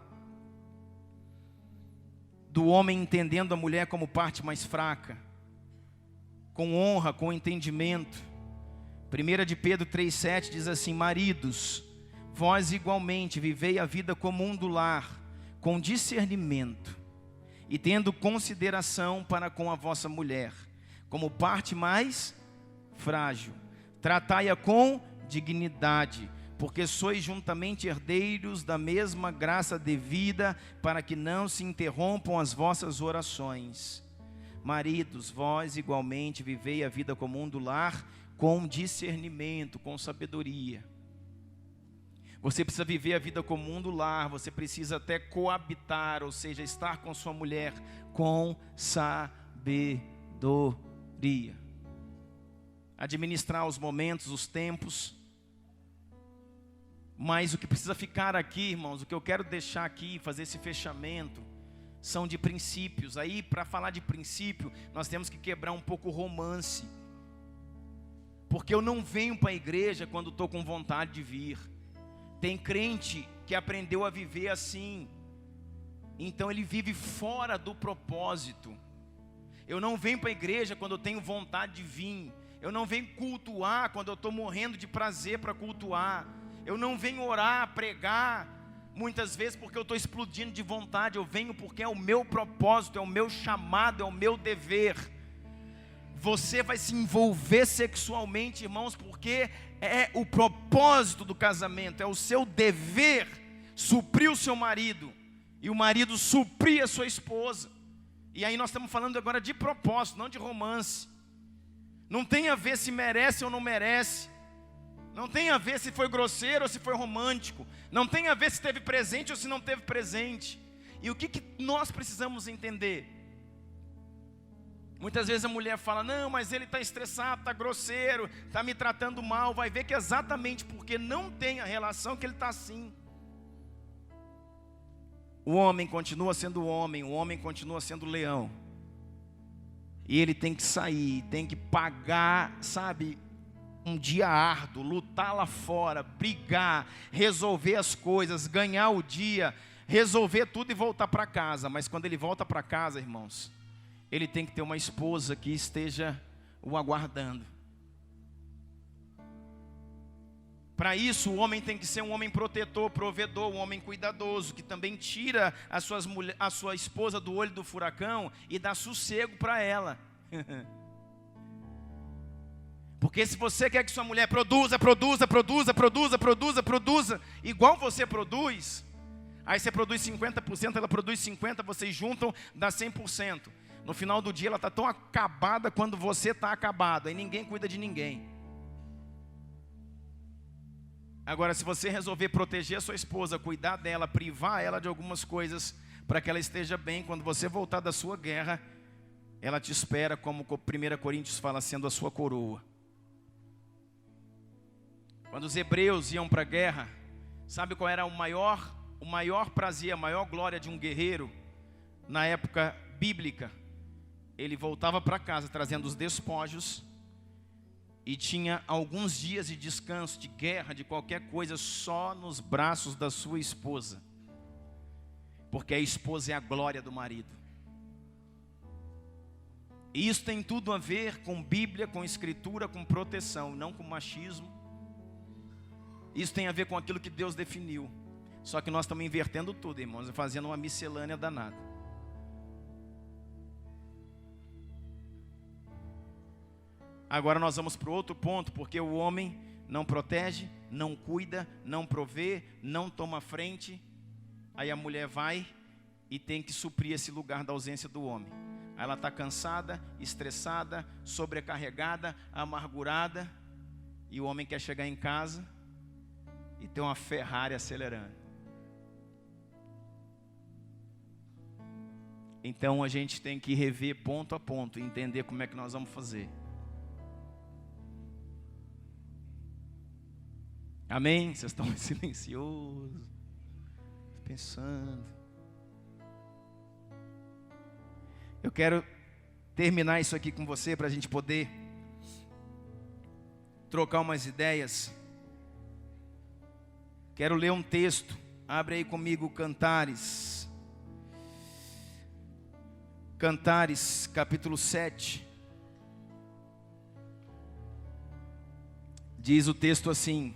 do homem entendendo a mulher como parte mais fraca, com honra, com entendimento. 1 de Pedro 3,7 diz assim: maridos, vós igualmente vivei a vida comum do lar, com discernimento, e tendo consideração para com a vossa mulher, como parte mais frágil. Tratai-a com dignidade, porque sois juntamente herdeiros da mesma graça devida, para que não se interrompam as vossas orações. Maridos, vós igualmente vivei a vida comum do lar com discernimento, com sabedoria. Você precisa viver a vida comum do lar, você precisa até coabitar, ou seja, estar com sua mulher com sabedoria. Administrar os momentos, os tempos. Mas o que precisa ficar aqui, irmãos, o que eu quero deixar aqui, fazer esse fechamento, são de princípios. Aí, para falar de princípio, nós temos que quebrar um pouco o romance. Porque eu não venho para a igreja quando estou com vontade de vir. Tem crente que aprendeu a viver assim. Então ele vive fora do propósito. Eu não venho para a igreja quando eu tenho vontade de vir. Eu não venho cultuar quando eu estou morrendo de prazer para cultuar. Eu não venho orar, pregar, muitas vezes porque eu estou explodindo de vontade. Eu venho porque é o meu propósito, é o meu chamado, é o meu dever. Você vai se envolver sexualmente, irmãos, porque é o propósito do casamento, é o seu dever suprir o seu marido, e o marido suprir a sua esposa. E aí nós estamos falando agora de propósito, não de romance. Não tem a ver se merece ou não merece. Não tem a ver se foi grosseiro ou se foi romântico. Não tem a ver se teve presente ou se não teve presente. E o que nós precisamos entender? Muitas vezes a mulher fala, não, mas ele está estressado, está grosseiro, está me tratando mal. Vai ver que é exatamente porque não tem a relação que ele está assim. O homem continua sendo homem, o homem continua sendo leão. E ele tem que sair, tem que pagar, sabe, um dia árduo, lutar lá fora, brigar, resolver as coisas, ganhar o dia, resolver tudo e voltar para casa. Mas quando ele volta para casa, irmãos, ele tem que ter uma esposa que esteja o aguardando. Para isso, o homem tem que ser um homem protetor, provedor, um homem cuidadoso, que também tira a sua esposa do olho do furacão e dá sossego para ela. Porque se você quer que sua mulher produza, igual você produz, aí você produz 50%, ela produz 50%, vocês juntam, dá 100%. No final do dia ela está tão acabada quando você está acabado, aí ninguém cuida de ninguém. Agora, se você resolver proteger a sua esposa, cuidar dela, privar ela de algumas coisas, para que ela esteja bem, quando você voltar da sua guerra, ela te espera, como 1 Coríntios fala, sendo a sua coroa. Quando os hebreus iam para a guerra, sabe qual era o maior prazer, a maior glória de um guerreiro, na época bíblica? Ele voltava para casa trazendo os despojos e tinha alguns dias de descanso, de guerra, de qualquer coisa, só nos braços da sua esposa. Porque a esposa é a glória do marido. E isso tem tudo a ver com Bíblia, com Escritura, com proteção, não com machismo. Isso tem a ver com aquilo que Deus definiu. Só que nós estamos invertendo tudo, irmãos, e fazendo uma miscelânea danada. Agora nós vamos para o outro ponto, porque o homem não protege, não cuida, não provê, não toma frente. Aí a mulher vai e tem que suprir esse lugar da ausência do homem. Aí ela está cansada, estressada, sobrecarregada, amargurada. E o homem quer chegar em casa e ter uma Ferrari acelerando. Então a gente tem que rever ponto a ponto e entender como é que nós vamos fazer. Amém? Vocês estão silenciosos, pensando. Eu quero terminar isso aqui com você para a gente poder trocar umas ideias. Quero ler um texto. Abre aí comigo Cantares. Cantares, capítulo 7. Diz o texto assim: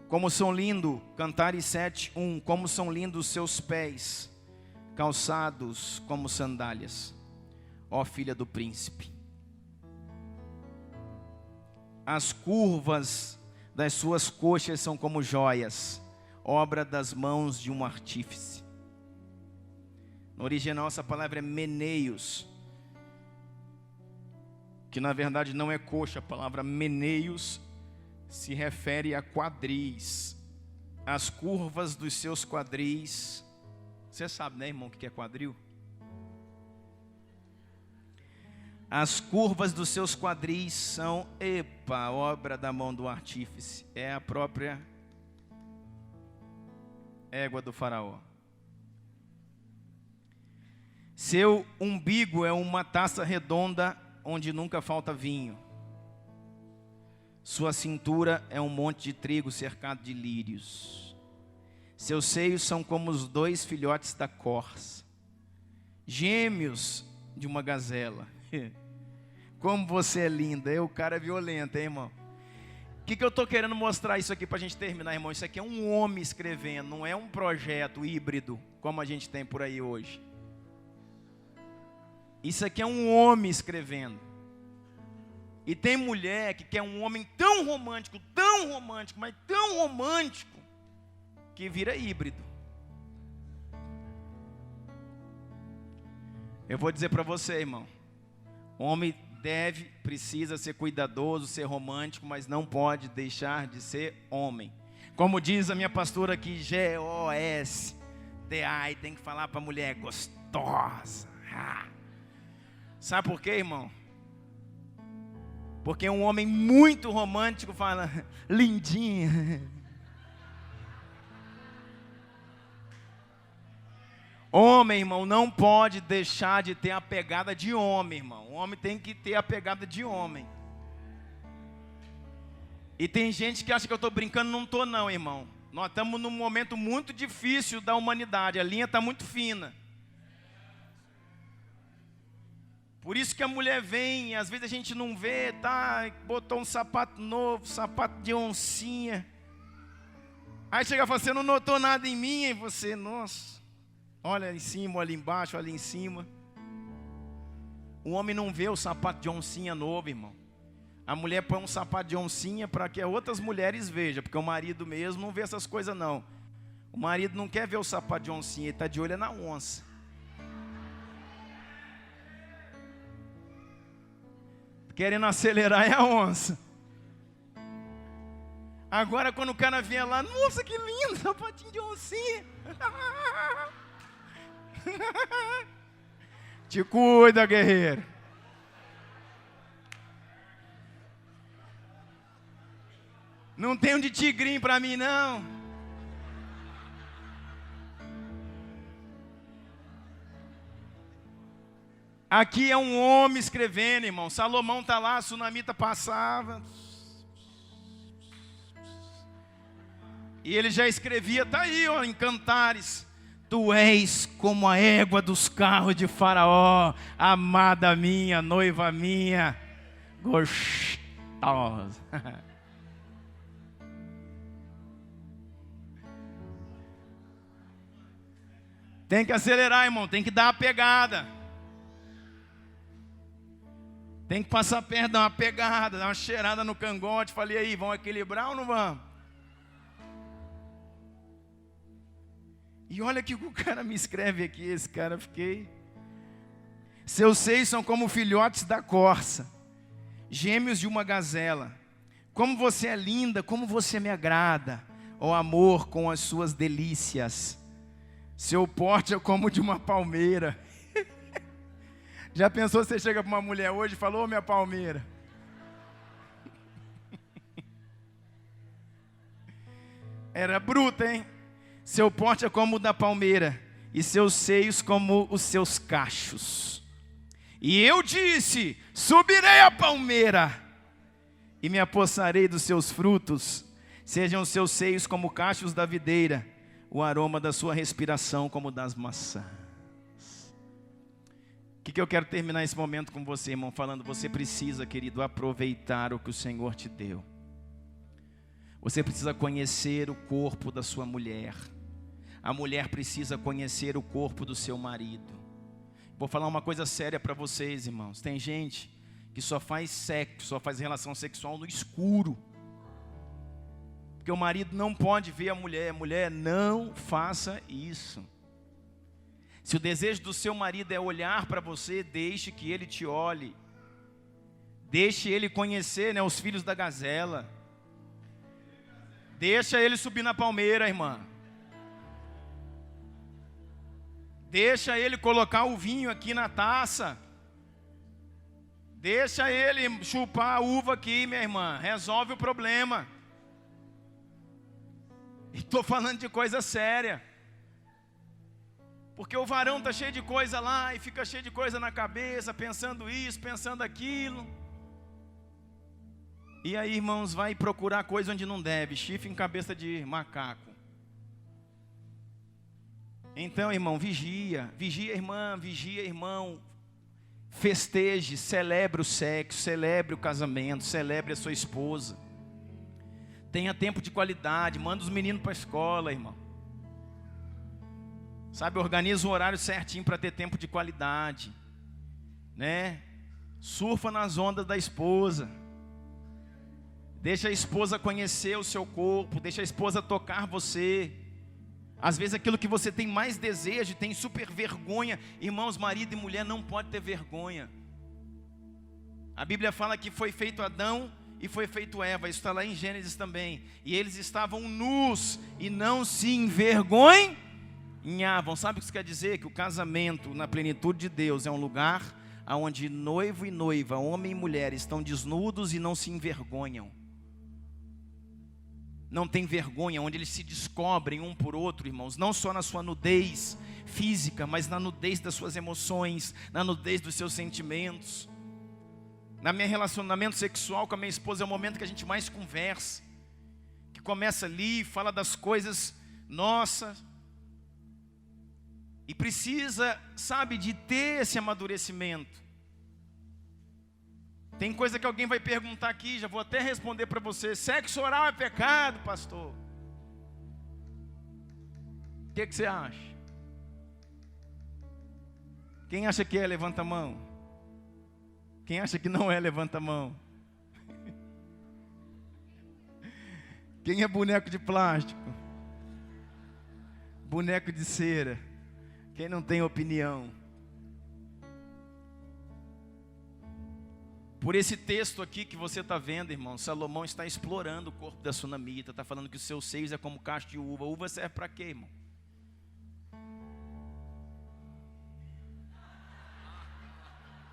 como são lindos, Cantares 7, 1, como são lindos os seus pés, calçados como sandálias, ó filha do príncipe. As curvas das suas coxas são como joias, obra das mãos de um artífice. No original essa palavra é meneios, que na verdade não é coxa. A palavra meneios se refere a quadris. As curvas dos seus quadris. Você sabe, né, irmão, o que é quadril? As curvas dos seus quadris são, obra da mão do artífice. É a própria égua do faraó. Seu umbigo é uma taça redonda onde nunca falta vinho. Sua cintura é um monte de trigo cercado de lírios. Seus seios são como os 2 filhotes da corça, gêmeos de uma gazela. Como você é linda. O cara é violento, hein, irmão? O que eu estou querendo mostrar isso aqui para a gente terminar, irmão? Isso aqui é um homem escrevendo, não é um projeto híbrido, como a gente tem por aí hoje. Isso aqui é um homem escrevendo. E tem mulher que quer um homem tão romântico, mas tão romântico, que vira híbrido. Eu vou dizer para você, irmão. O homem precisa ser cuidadoso, ser romântico, mas não pode deixar de ser homem. Como diz a minha pastora aqui, GOSTI, tem que falar para a mulher gostosa. Sabe por quê, irmão? Porque um homem muito romântico fala, lindinha. Homem, irmão, não pode deixar de ter a pegada de homem, irmão. O homem tem que ter a pegada de homem. E tem gente que acha que eu estou brincando, não estou não, irmão. Nós estamos num momento muito difícil da humanidade, a linha está muito fina. Por isso que a mulher vem, às vezes a gente não vê, botou um sapato novo, sapato de oncinha. Aí chega e fala, você não notou nada em mim, e você, nossa, olha em cima, olha embaixo, olha em cima. O homem não vê o sapato de oncinha novo, irmão. A mulher põe um sapato de oncinha para que outras mulheres vejam, porque o marido mesmo não vê essas coisas não. O marido não quer ver o sapato de oncinha, ele está de olho na onça. Querendo acelerar é a onça. Agora quando o cara vier lá, nossa que lindo, sapatinho de oncinha. Te cuida, guerreiro. Não tem um de tigrinho para mim não. Aqui é um homem escrevendo, irmão. Salomão está lá, a sunamita passava. E ele já escrevia, está aí, ó, em Cantares. Tu és como a égua dos carros de Faraó, amada minha, noiva minha, gostosa. Tem que acelerar, irmão, tem que dar a pegada. Tem que passar perto, dar uma pegada, dar uma cheirada no cangote. Falei aí, vão equilibrar ou não vão? E olha o que o cara me escreve aqui, esse cara, fiquei. Seus seios são como filhotes da corça, gêmeos de uma gazela. Como você é linda, como você me agrada, ó amor, com as suas delícias. Seu porte é como de uma palmeira. Já pensou, você chega para uma mulher hoje e fala, ô minha palmeira. Era bruta, hein? Seu porte é como o da palmeira, e seus seios como os seus cachos. E eu disse, subirei a palmeira, e me apossarei dos seus frutos. Sejam os seus seios como cachos da videira, o aroma da sua respiração como das maçãs. O que eu quero terminar esse momento com você, irmão, falando, você precisa, querido, aproveitar o que o Senhor te deu. Você precisa conhecer o corpo da sua mulher. A mulher precisa conhecer o corpo do seu marido. Vou falar uma coisa séria para vocês, irmãos. Tem gente que só faz sexo, só faz relação sexual no escuro. Porque o marido não pode ver a mulher. Mulher, não faça isso. Se o desejo do seu marido é olhar para você, deixe que ele te olhe. Deixe ele conhecer, né, os filhos da gazela. Deixa ele subir na palmeira, irmã. Deixa ele colocar o vinho aqui na taça. Deixa ele chupar a uva aqui, minha irmã. Resolve o problema. Estou falando de coisa séria. Porque o varão está cheio de coisa lá e fica cheio de coisa na cabeça, pensando isso, pensando aquilo. E aí, irmãos, vai procurar coisa onde não deve, chifre em cabeça de macaco. Então, irmão, vigia, irmã, vigia, irmão. Festeje, celebre o sexo, celebre o casamento, celebre a sua esposa. Tenha tempo de qualidade, manda os meninos para a escola, irmão. Sabe, organiza um horário certinho para ter tempo de qualidade, né? Surfa nas ondas da esposa. Deixa a esposa conhecer o seu corpo, deixa a esposa tocar você. Às vezes aquilo que você tem mais desejo, tem super vergonha. Irmãos, marido e mulher não pode ter vergonha. A Bíblia fala que foi feito Adão e foi feito Eva, isso está lá em Gênesis também. E eles estavam nus e não se envergonhavam. Sabe o que isso quer dizer? Que o casamento na plenitude de Deus é um lugar onde noivo e noiva, homem e mulher, estão desnudos e não se envergonham. Não tem vergonha, onde eles se descobrem um por outro, irmãos. Não só na sua nudez física, mas na nudez das suas emoções, na nudez dos seus sentimentos. Na meu relacionamento sexual com a minha esposa é o momento que a gente mais conversa, que começa ali, fala das coisas nossas, e precisa, sabe, de ter esse amadurecimento. Tem coisa que alguém vai perguntar aqui, já vou até responder para você: sexo oral é pecado, pastor? O que você acha? Quem acha que é, levanta a mão. Quem acha que não é, levanta a mão. Quem é boneco de plástico? Boneco de cera? Quem não tem opinião? Por esse texto aqui que você está vendo, irmão, Salomão está explorando o corpo da sunamita. Está falando que os seus seios é como cacho de uva. Uva serve para quê, irmão?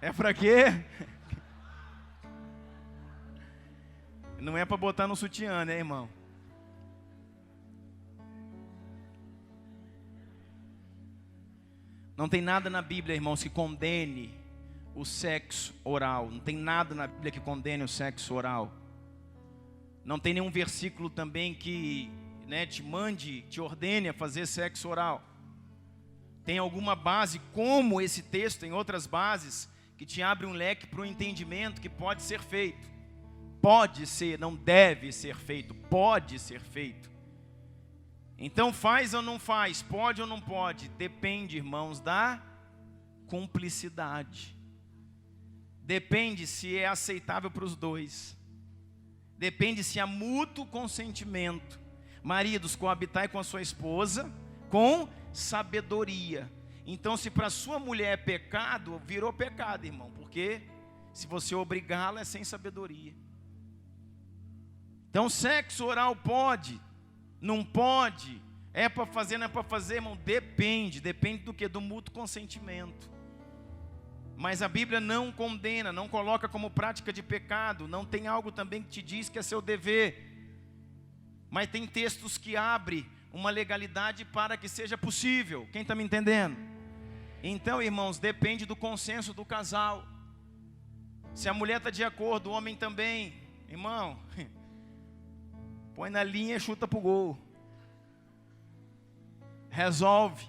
É para quê? Não é para botar no sutiã, né, irmão? Não tem nada na Bíblia, irmãos, que condene o sexo oral. Não tem nada na Bíblia que condene o sexo oral. Não tem nenhum versículo também que, né, te ordene a fazer sexo oral. Tem alguma base, como esse texto, em outras bases, que te abre um leque para o entendimento que pode ser feito. Pode ser, não deve ser feito, pode ser feito. Então faz ou não faz, pode ou não pode, depende, irmãos, da cumplicidade. Depende se é aceitável para os dois. Depende se há mútuo consentimento. Maridos, coabitai com a sua esposa com sabedoria. Então, se para sua mulher é pecado, virou pecado, irmão. Porque se você obrigá-la é sem sabedoria. Então, sexo oral pode, não pode, é para fazer, não é para fazer, irmão? Depende do que? Do mútuo consentimento. Mas a Bíblia não condena, não coloca como prática de pecado. Não tem algo também que te diz que é seu dever. Mas tem textos que abrem uma legalidade para que seja possível. Quem está me entendendo? Então, irmãos, depende do consenso do casal. Se a mulher está de acordo, o homem também. Irmão, põe na linha e chuta para o gol. Resolve.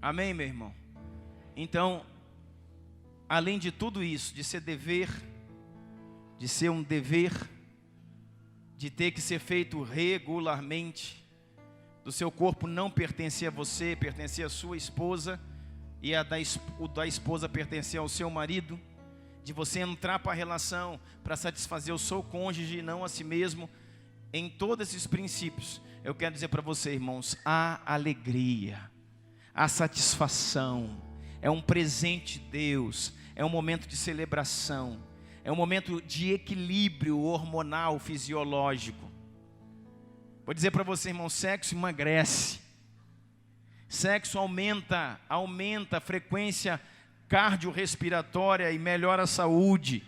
Amém, meu irmão? Então, além de tudo isso, de ser dever, de ser um dever, de ter que ser feito regularmente, do seu corpo não pertencer a você, pertencer à sua esposa, e o da esposa pertencer ao seu marido, de você entrar para a relação para satisfazer o seu cônjuge e não a si mesmo. Em todos esses princípios, eu quero dizer para você, irmãos, há alegria, há satisfação, é um presente de Deus, é um momento de celebração, é um momento de equilíbrio hormonal, fisiológico. Vou dizer para você, irmão, sexo emagrece, sexo aumenta a frequência cardiorrespiratória e melhora a saúde,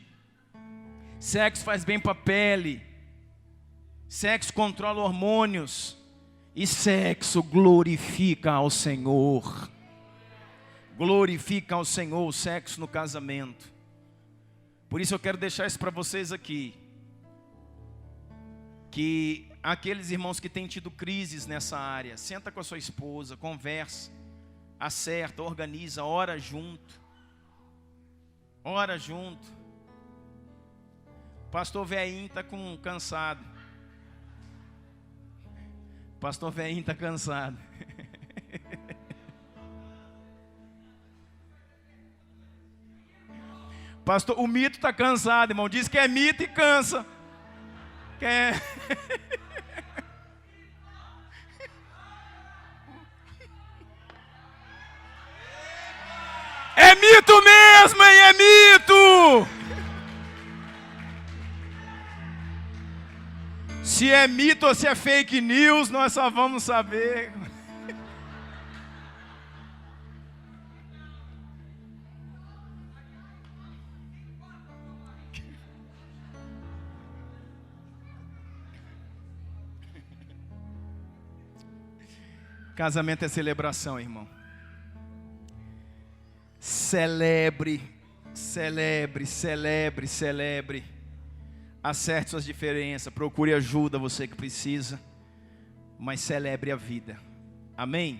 sexo faz bem para a pele, sexo controla hormônios, e sexo glorifica ao Senhor. Glorifica ao Senhor o sexo no casamento. Por isso eu quero deixar isso para vocês aqui, que aqueles irmãos que têm tido crises nessa área, senta com a sua esposa, conversa, acerta, organiza, ora junto. Ora junto. Pastor Veinho está cansado. Pastor Veinho está cansado. Pastor, o mito está cansado, irmão. Diz que é mito e cansa. Que é... É mito mesmo, hein? É mito! Se é mito ou se é fake news, nós só vamos saber. Casamento é celebração, irmão. Celebre, celebre, celebre, celebre. Acerte suas diferenças, procure ajuda, você que precisa, mas celebre a vida. Amém?